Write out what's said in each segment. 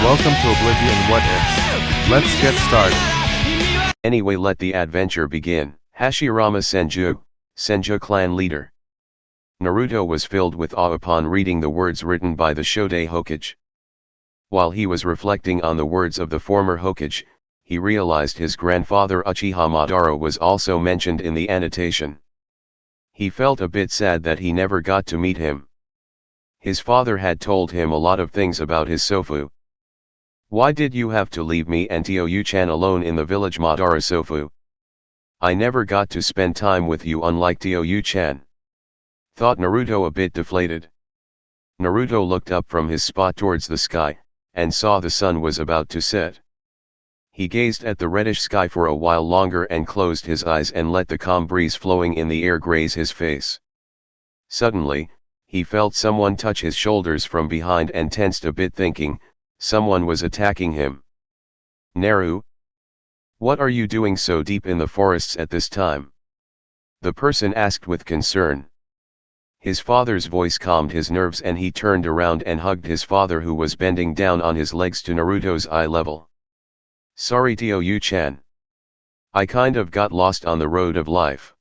Welcome to Oblivion What Ifs. Let's get started. Anyway, let the adventure begin. Hashirama Senju clan leader. Naruto was filled with awe upon reading the words written by the Shoday Hokage. While he was reflecting on the words of the former Hokage, he realized his grandfather Uchiha Madara was also mentioned in the annotation. He felt a bit sad that he never got to meet him. His father had told him a lot of things about his Sofu. "Why did you have to leave me and Tio-chan alone in the village, Madara Sofu? I never got to spend time with you, unlike Tio-chan," thought Naruto, a bit deflated. Naruto looked up from his spot towards the sky, and saw the sun was about to set. He gazed at the reddish sky for a while longer and closed his eyes and let the calm breeze flowing in the air graze his face. Suddenly, he felt someone touch his shoulders from behind and tensed a bit, thinking someone was attacking him. "Naru? What are you doing so deep in the forests at this time?" the person asked with concern. His father's voice calmed his nerves and he turned around and hugged his father, who was bending down on his legs to Naruto's eye level. "Sorry, Tio-chan. I kind of got lost on the road of life."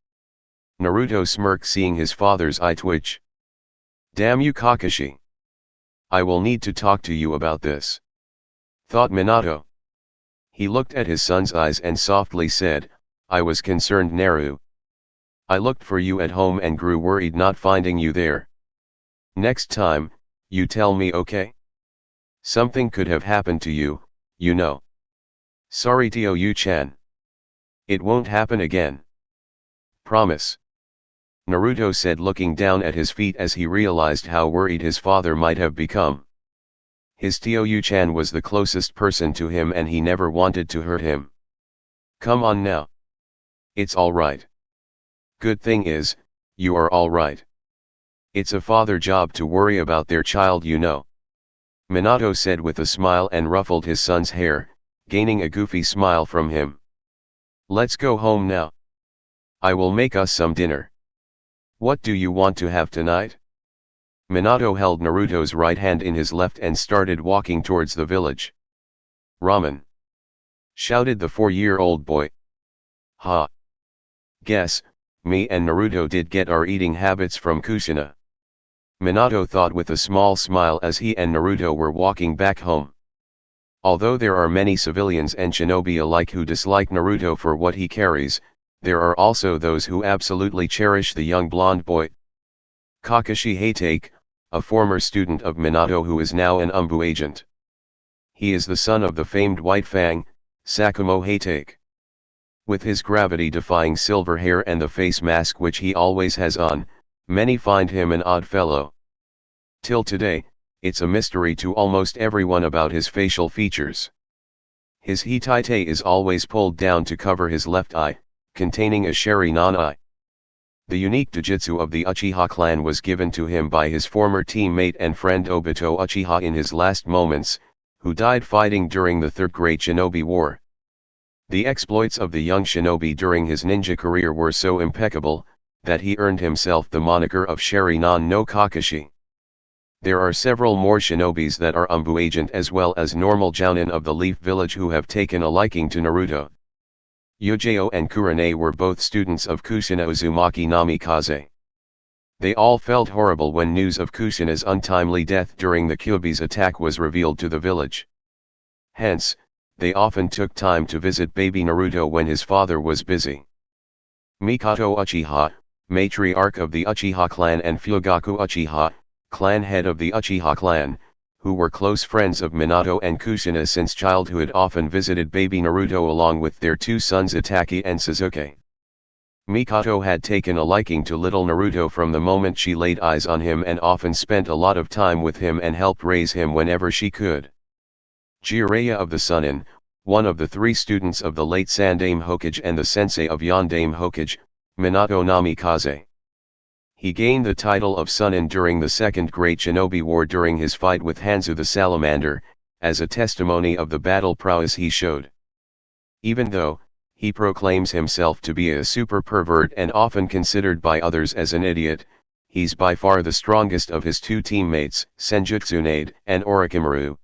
Naruto smirked, seeing his father's eye twitch. "Damn you, Kakashi. I will need to talk to you about this," thought Minato. He looked at his son's eyes and softly said, "I was concerned, Naru. I looked for you at home and grew worried not finding you there. Next time, you tell me, okay? Something could have happened to you, you know." "Sorry, Tio-chan. It won't happen again. Promise," Naruto said, looking down at his feet as he realized how worried his father might have become. His Tio-chan was the closest person to him and he never wanted to hurt him. "Come on now. It's all right. Good thing is, you are all right. It's a father job to worry about their child, you know," Minato said with a smile and ruffled his son's hair, gaining a goofy smile from him. "Let's go home now. I will make us some dinner. What do you want to have tonight?" Minato held Naruto's right hand in his left and started walking towards the village. "Ramen!" shouted the 4-year-old boy. "Ha! Guess, me and Naruto did get our eating habits from Kushina," Minato thought with a small smile as he and Naruto were walking back home. Although there are many civilians and shinobi alike who dislike Naruto for what he carries, there are also those who absolutely cherish the young blonde boy. Kakashi Hatake, a former student of Minato who is now an UMBU agent. He is the son of the famed White Fang, Sakumo Hatake. With his gravity-defying silver hair and the face mask which he always has on, many find him an odd fellow. Till today, it's a mystery to almost everyone about his facial features. His hitite is always pulled down to cover his left eye, containing a Sharingan eye. The unique Dojutsu of the Uchiha clan was given to him by his former teammate and friend Obito Uchiha in his last moments, who died fighting during the Third Great Shinobi War. The exploits of the young shinobi during his ninja career were so impeccable, that he earned himself the moniker of Sharingan no Kakashi. There are several more shinobis that are UMBU agent as well as normal jounin of the Leaf Village who have taken a liking to Naruto. Yujao and Kurane were both students of Kushina Uzumaki Namikaze. They all felt horrible when news of Kushina's untimely death during the Kyuubi's attack was revealed to the village. Hence, they often took time to visit baby Naruto when his father was busy. Mikoto Uchiha, matriarch of the Uchiha clan, and Fugaku Uchiha, clan head of the Uchiha clan, who were close friends of Minato and Kushina since childhood, often visited baby Naruto along with their two sons Itachi and Sasuke. Mikoto had taken a liking to little Naruto from the moment she laid eyes on him and often spent a lot of time with him and helped raise him whenever she could. Jiraiya of the Sunin, one of the 3 students of the late Sandaime Hokage and the sensei of Yondaime Hokage, Minato Namikaze. He gained the title of Sunin during the Second Great Shinobi War during his fight with Hanzo the Salamander, as a testimony of the battle prowess he showed. Even though he proclaims himself to be a super pervert and often considered by others as an idiot, he's by far the strongest of his 2 teammates, Senjutsunade and Orochimaru.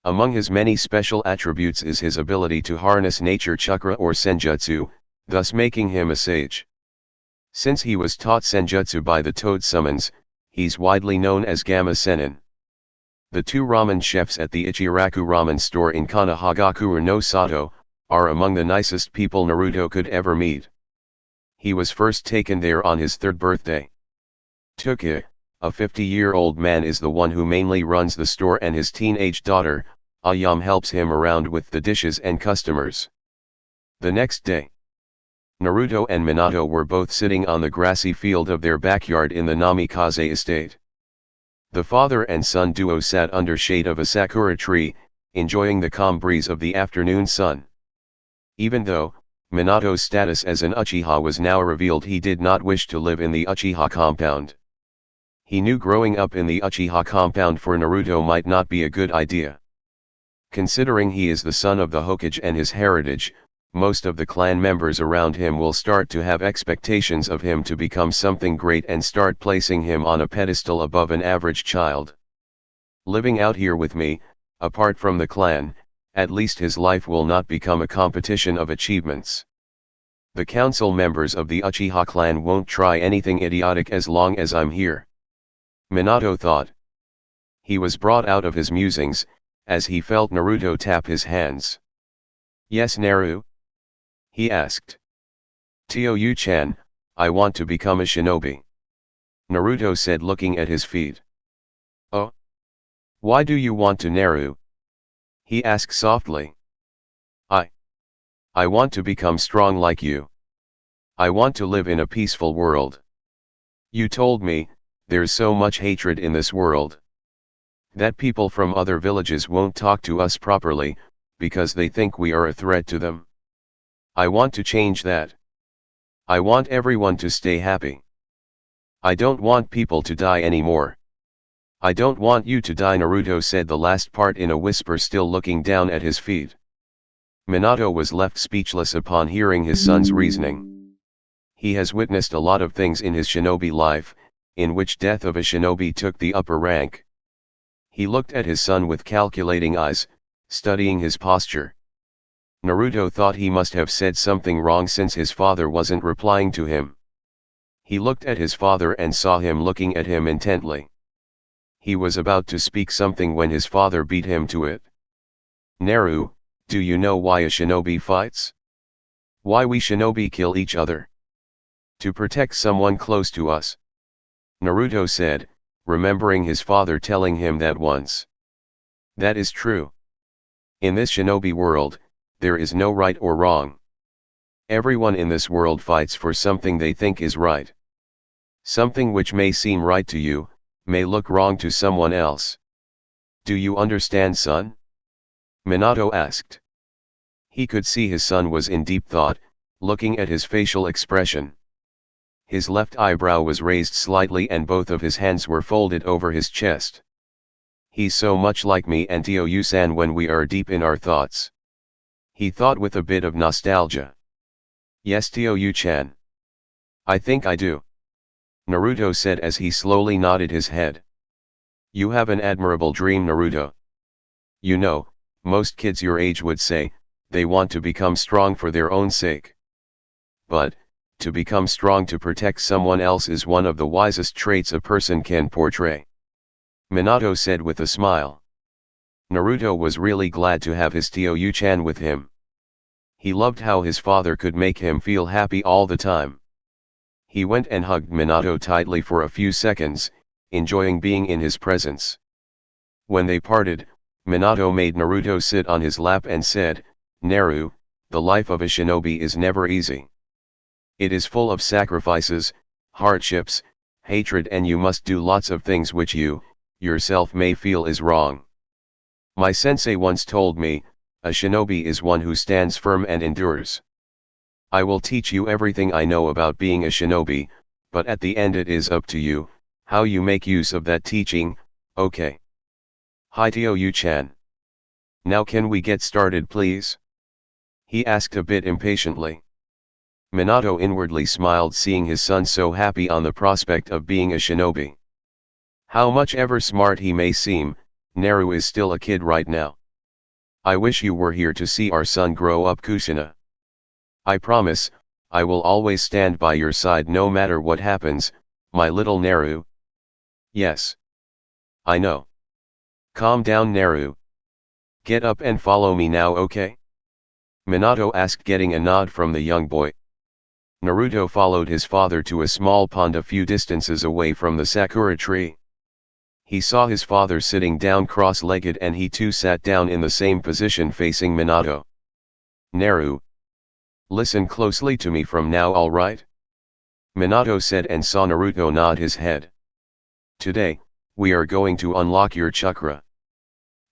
Among his many special attributes is his ability to harness nature chakra or senjutsu, thus making him a sage. Since he was taught senjutsu by the Toad summons, he's widely known as Gamma Sennin. The two ramen chefs at the Ichiraku ramen store in Kanahagakure no Sato, are among the nicest people Naruto could ever meet. He was first taken there on his 3rd birthday. Tuki, a 50-year-old man, is the one who mainly runs the store, and his teenage daughter, Ayam, helps him around with the dishes and customers. The next day, Naruto and Minato were both sitting on the grassy field of their backyard in the Namikaze estate. The father and son duo sat under shade of a sakura tree, enjoying the calm breeze of the afternoon sun. Even though Minato's status as an Uchiha was now revealed, he did not wish to live in the Uchiha compound. He knew growing up in the Uchiha compound for Naruto might not be a good idea. Considering he is the son of the Hokage and his heritage, most of the clan members around him will start to have expectations of him to become something great and start placing him on a pedestal above an average child. Living out here with me, apart from the clan, at least his life will not become a competition of achievements. The council members of the Uchiha clan won't try anything idiotic as long as I'm here. Minato thought. He was brought out of his musings, as he felt Naruto tap his hands. "Yes, Naru?" he asked. "Tio-yu-chan, I want to become a shinobi," Naruto said, looking at his feet. "Oh? Why do you want to, Naru?" he asked softly. I want to become strong like you. I want to live in a peaceful world. You told me, there's so much hatred in this world. That people from other villages won't talk to us properly, because they think we are a threat to them. I want to change that. I want everyone to stay happy. I don't want people to die anymore. I don't want you to die, Naruto said the last part in a whisper, still looking down at his feet. Minato was left speechless upon hearing his son's reasoning. He has witnessed a lot of things in his shinobi life, in which death of a shinobi took the upper rank. He looked at his son with calculating eyes, studying his posture. Naruto thought he must have said something wrong since his father wasn't replying to him. He looked at his father and saw him looking at him intently. He was about to speak something when his father beat him to it. "Naru, do you know why a shinobi fights? Why we shinobi kill each other? To protect someone close to us," Naruto said, remembering his father telling him that once. "That is true. In this shinobi world, there is no right or wrong. Everyone in this world fights for something they think is right. Something which may seem right to you, may look wrong to someone else. Do you understand, son?" Minato asked. He could see his son was in deep thought, looking at his facial expression. His left eyebrow was raised slightly and both of his hands were folded over his chest. "He's so much like me and Tio-yu-san when we are deep in our thoughts," he thought with a bit of nostalgia. "Yes, Tio-yu-chan. I think I do," Naruto said as he slowly nodded his head. "You have an admirable dream, Naruto. You know, most kids your age would say, they want to become strong for their own sake. But, to become strong to protect someone else is one of the wisest traits a person can portray," Minato said with a smile. Naruto was really glad to have his Tio-yu-chan with him. He loved how his father could make him feel happy all the time. He went and hugged Minato tightly for a few seconds, enjoying being in his presence. When they parted, Minato made Naruto sit on his lap and said, "Naru, the life of a shinobi is never easy. It is full of sacrifices, hardships, hatred, and you must do lots of things which you, yourself may feel is wrong. My sensei once told me, a shinobi is one who stands firm and endures. I will teach you everything I know about being a shinobi, but at the end it is up to you, how you make use of that teaching, okay? Hi Tio-yu-chan. Now can we get started please?" he asked a bit impatiently. Minato inwardly smiled, seeing his son so happy on the prospect of being a shinobi. How much ever smart he may seem, Naru is still a kid right now. I wish you were here to see our son grow up, Kushina. I promise, I will always stand by your side no matter what happens, my little Naru. Yes. I know. Calm down, Naru. Get up and follow me now, okay? Minato asked, getting a nod from the young boy. Naruto followed his father to a small pond a few distances away from the sakura tree. He saw his father sitting down cross-legged and he too sat down in the same position facing Minato. Naru. Listen closely to me from now, alright? Minato said and saw Naruto nod his head. Today, we are going to unlock your chakra.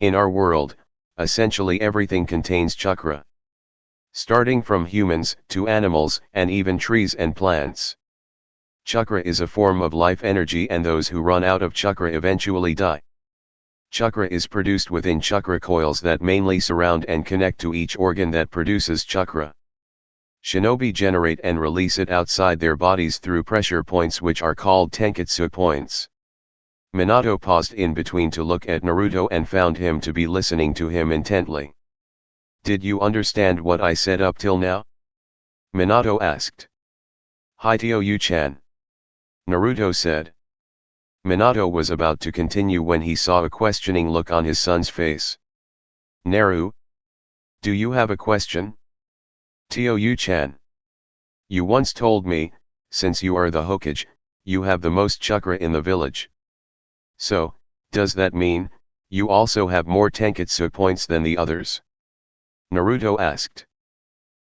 In our world, essentially everything contains chakra. Starting from humans to animals and even trees and plants. Chakra is a form of life energy and those who run out of chakra eventually die. Chakra is produced within chakra coils that mainly surround and connect to each organ that produces chakra. Shinobi generate and release it outside their bodies through pressure points which are called tenketsu points. Minato paused in between to look at Naruto and found him to be listening to him intently. Did you understand what I said up till now? Minato asked. Hi Tio-yu-chan. Naruto said. Minato was about to continue when he saw a questioning look on his son's face. Naru? Do you have a question? Tio-yu-chan. You once told me, since you are the Hokage, you have the most chakra in the village. So, does that mean, you also have more tenketsu points than the others? Naruto asked.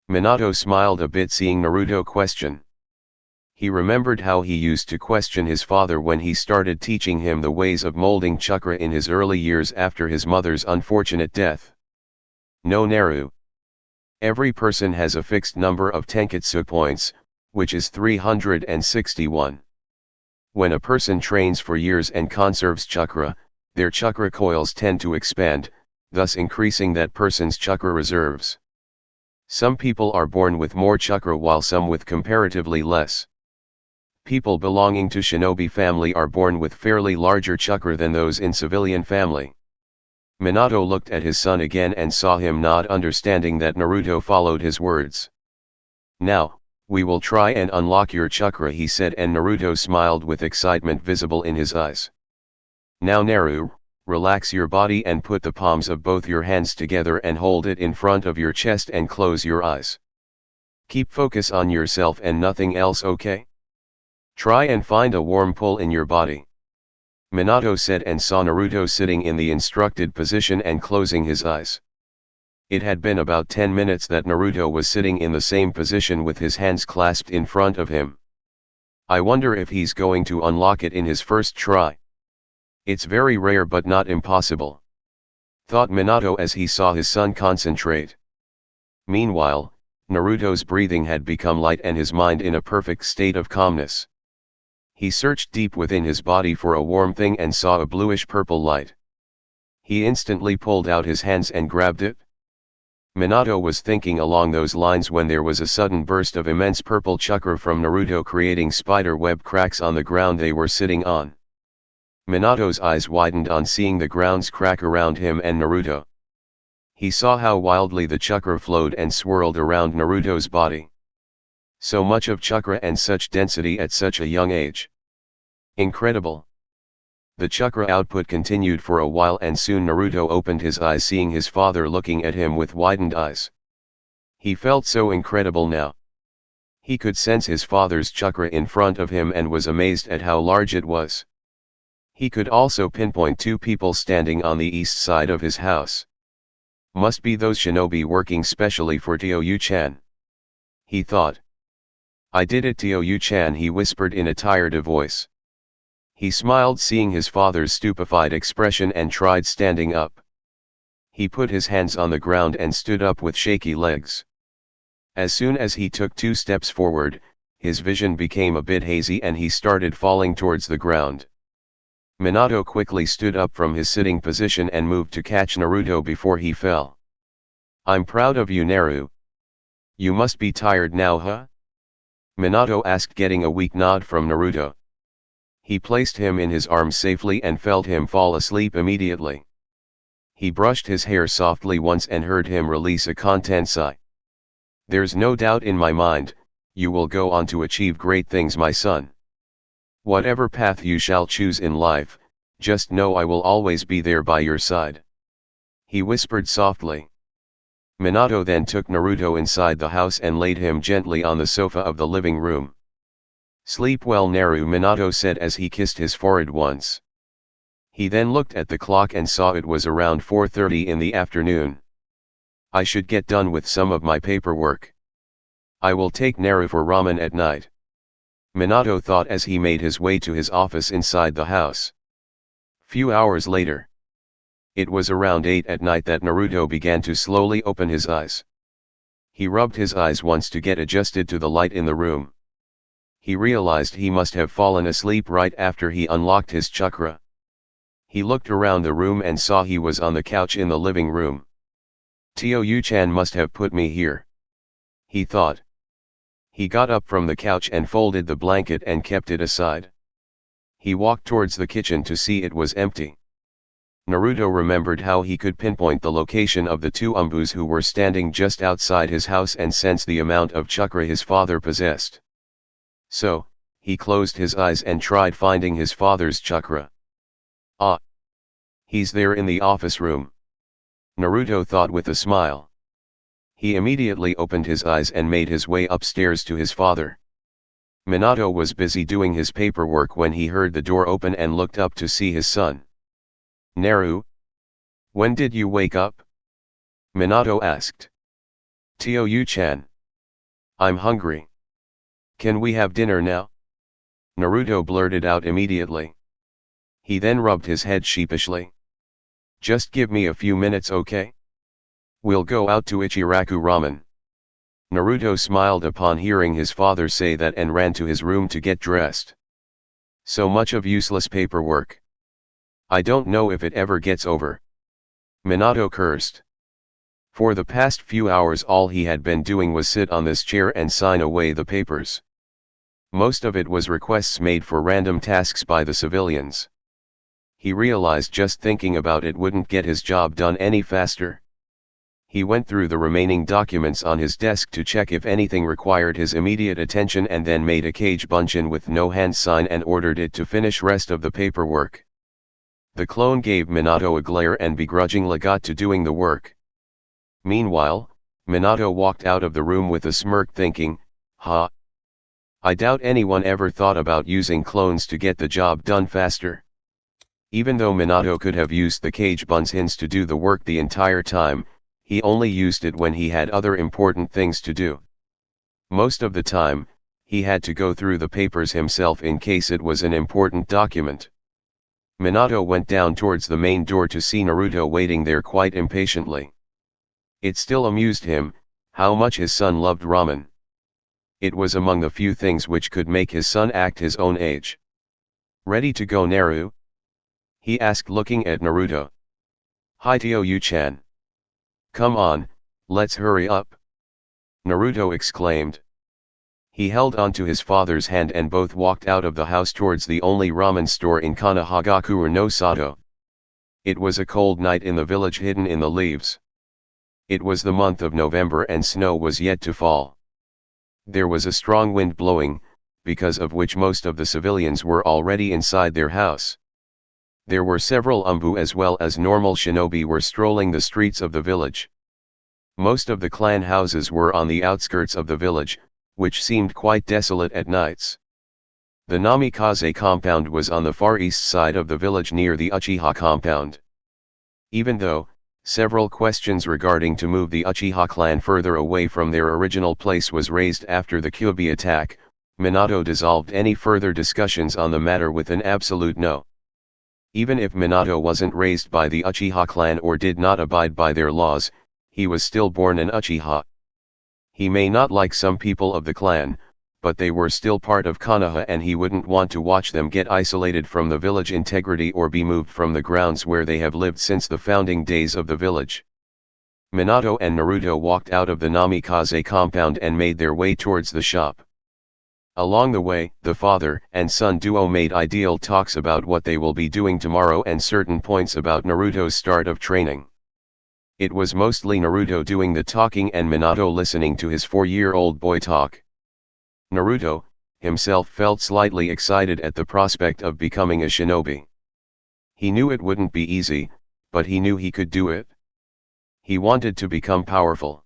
Minato smiled a bit seeing Naruto question. He remembered how he used to question his father when he started teaching him the ways of molding chakra in his early years after his mother's unfortunate death. No, Naru. Every person has a fixed number of tenketsu points, which is 361. When a person trains for years and conserves chakra, their chakra coils tend to expand, thus increasing that person's chakra reserves. Some people are born with more chakra while some with comparatively less. People belonging to shinobi family are born with fairly larger chakra than those in civilian family. Minato looked at his son again and saw him nod, understanding that Naruto followed his words. Now, we will try and unlock your chakra, he said, and Naruto smiled with excitement visible in his eyes. Now Naru, relax your body and put the palms of both your hands together and hold it in front of your chest and close your eyes. Keep focus on yourself and nothing else, okay? Try and find a warm pull in your body. Minato said and saw Naruto sitting in the instructed position and closing his eyes. It had been about 10 minutes that Naruto was sitting in the same position with his hands clasped in front of him. I wonder if he's going to unlock it in his first try. It's very rare but not impossible, thought Minato as he saw his son concentrate. Meanwhile, Naruto's breathing had become light and his mind in a perfect state of calmness. He searched deep within his body for a warm thing and saw a bluish-purple light. He instantly pulled out his hands and grabbed it. Minato was thinking along those lines when there was a sudden burst of immense purple chakra from Naruto, creating spider web cracks on the ground they were sitting on. Minato's eyes widened on seeing the grounds crack around him and Naruto. He saw how wildly the chakra flowed and swirled around Naruto's body. So much of chakra and such density at such a young age. Incredible. The chakra output continued for a while and soon Naruto opened his eyes, seeing his father looking at him with widened eyes. He felt so incredible now. He could sense his father's chakra in front of him and was amazed at how large it was. He could also pinpoint 2 people standing on the east side of his house. Must be those shinobi working specially for Tio-yu-chan. He thought. I did it, Tio-yu-chan, he whispered in a tired voice. He smiled seeing his father's stupefied expression and tried standing up. He put his hands on the ground and stood up with shaky legs. As soon as he took 2 steps forward, his vision became a bit hazy and he started falling towards the ground. Minato quickly stood up from his sitting position and moved to catch Naruto before he fell. I'm proud of you, Naru. You must be tired now, huh? Minato asked, getting a weak nod from Naruto. He placed him in his arms safely and felt him fall asleep immediately. He brushed his hair softly once and heard him release a content sigh. "There's no doubt in my mind, you will go on to achieve great things, my son. Whatever path you shall choose in life, just know I will always be there by your side," he whispered softly. Minato then took Naruto inside the house and laid him gently on the sofa of the living room. "Sleep well, Naru," Minato said as he kissed his forehead once. He then looked at the clock and saw it was around 4:30 in the afternoon. "I should get done with some of my paperwork. I will take Naru for ramen at night," Minato thought as he made his way to his office inside the house. Few hours later. It was around 8 at night that Naruto began to slowly open his eyes. He rubbed his eyes once to get adjusted to the light in the room. He realized he must have fallen asleep right after he unlocked his chakra. He looked around the room and saw he was on the couch in the living room. "Tio Yu-chan must have put me here," he thought. He got up from the couch and folded the blanket and kept it aside. He walked towards the kitchen to see it was empty. Naruto remembered how he could pinpoint the location of the two umbus who were standing just outside his house and sense the amount of chakra his father possessed. So, he closed his eyes and tried finding his father's chakra. "Ah! He's there in the office room," Naruto thought with a smile. He immediately opened his eyes and made his way upstairs to his father. Minato was busy doing his paperwork when he heard the door open and looked up to see his son. "Naru? When did you wake up?" Minato asked. "Tio Yu-chan. I'm hungry. Can we have dinner now?" Naruto blurted out immediately. He then rubbed his head sheepishly. "Just give me a few minutes, okay? We'll go out to Ichiraku Ramen." Naruto smiled upon hearing his father say that and ran to his room to get dressed. So much of useless paperwork. I don't know if it ever gets over. Minato cursed. For the past few hours all he had been doing was sit on this chair and sign away the papers. Most of it was requests made for random tasks by the civilians. He realized just thinking about it wouldn't get his job done any faster. He went through the remaining documents on his desk to check if anything required his immediate attention and then made a cage bunchin with no hand sign and ordered it to finish rest of the paperwork. The clone gave Minato a glare and begrudgingly got to doing the work. Meanwhile, Minato walked out of the room with a smirk thinking, I doubt anyone ever thought about using clones to get the job done faster. Even though Minato could have used the cage buncins to do the work the entire time, he only used it when he had other important things to do. Most of the time, he had to go through the papers himself in case it was an important document. Minato went down towards the main door to see Naruto waiting there quite impatiently. It still amused him, how much his son loved ramen. It was among the few things which could make his son act his own age. "Ready to go, Naru?" he asked looking at Naruto. "Hi Tio Yu-chan. Come on, let's hurry up," Naruto exclaimed. He held onto his father's hand and both walked out of the house towards the only ramen store in Kanahagakure no Sato. It was a cold night in the village hidden in the leaves. It was the month of November and snow was yet to fall. There was a strong wind blowing, because of which most of the civilians were already inside their house. There were several umbu as well as normal shinobi were strolling the streets of the village. Most of the clan houses were on the outskirts of the village, which seemed quite desolate at nights. The Namikaze compound was on the far east side of the village near the Uchiha compound. Even though, several questions regarding to move the Uchiha clan further away from their original place was raised after the Kyuubi attack, Minato dissolved any further discussions on the matter with an absolute no. Even if Minato wasn't raised by the Uchiha clan or did not abide by their laws, he was still born an Uchiha. He may not like some people of the clan, but they were still part of Konoha and he wouldn't want to watch them get isolated from the village integrity or be moved from the grounds where they have lived since the founding days of the village. Minato and Naruto walked out of the Namikaze compound and made their way towards the shop. Along the way, the father and son duo made ideal talks about what they will be doing tomorrow and certain points about Naruto's start of training. It was mostly Naruto doing the talking and Minato listening to his 4-year-old boy talk. Naruto, himself felt slightly excited at the prospect of becoming a shinobi. He knew it wouldn't be easy, but he knew he could do it. He wanted to become powerful.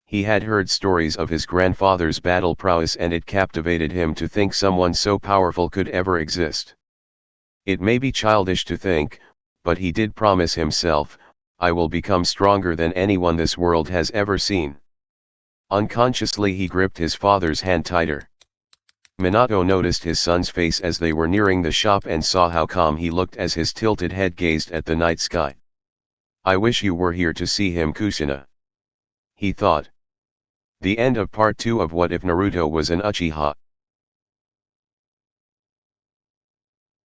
He had heard stories of his grandfather's battle prowess and it captivated him to think someone so powerful could ever exist. It may be childish to think, but he did promise himself, I will become stronger than anyone this world has ever seen. Unconsciously he gripped his father's hand tighter. Minato noticed his son's face as they were nearing the shop and saw how calm he looked as his tilted head gazed at the night sky. I wish you were here to see him, Kushina, he thought. The end of part 2 of What If Naruto Was an Uchiha.